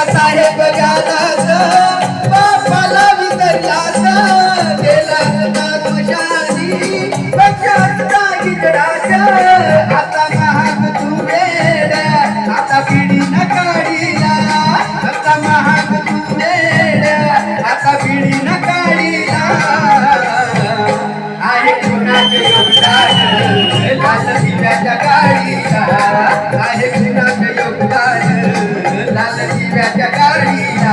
साहेब गालास बापाला विसरलास गेला तुषारी पक्षाचा गिजडास आता महाग तू वेड आता पिढी न काढीला आता महाग तू वेड आता पिढी न काढीला आहे कुणाचे योगदान लाल दिव्याच्या गाडीला आहे कुणाचे योगदान लाल दिव्याच्या गाडीला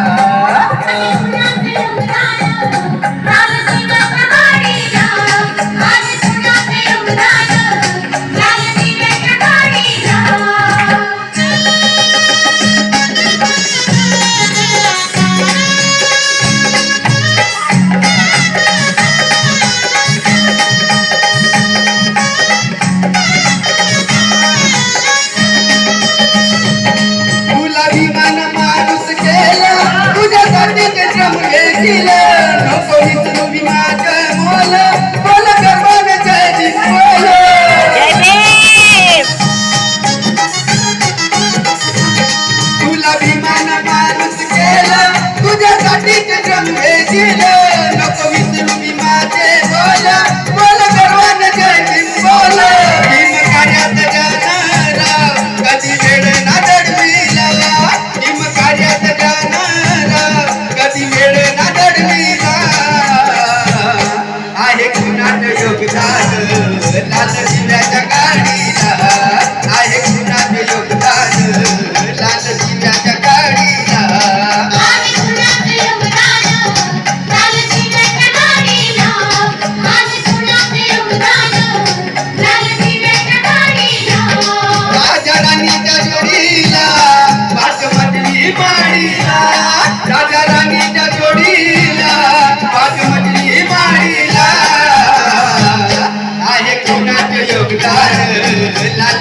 नको विसरू मी माझं मोल बोल गर्वान जय भीम बोल तुला भीमान माणूस केलं तुझ्यासाठीच जन्मे दिलं नको विसरू मी माझे बोल बोल गर्वान जय भीम बोल भीम कार्यात जाणारा कधी वेळ ना दडविला भीम कार्यात जाणारा कधी वेळ ना आहे कुणाचं योगदान लाल दिव्याच्या गाडीला आहे कुणाचं योगदान लाल दिव्याच्या गाडीला राजा राणीच्या जोडीला बासमती माडीला राजा राणीच्या जोडीला बासमती माडीला आहे कुणाचं योगदान लाल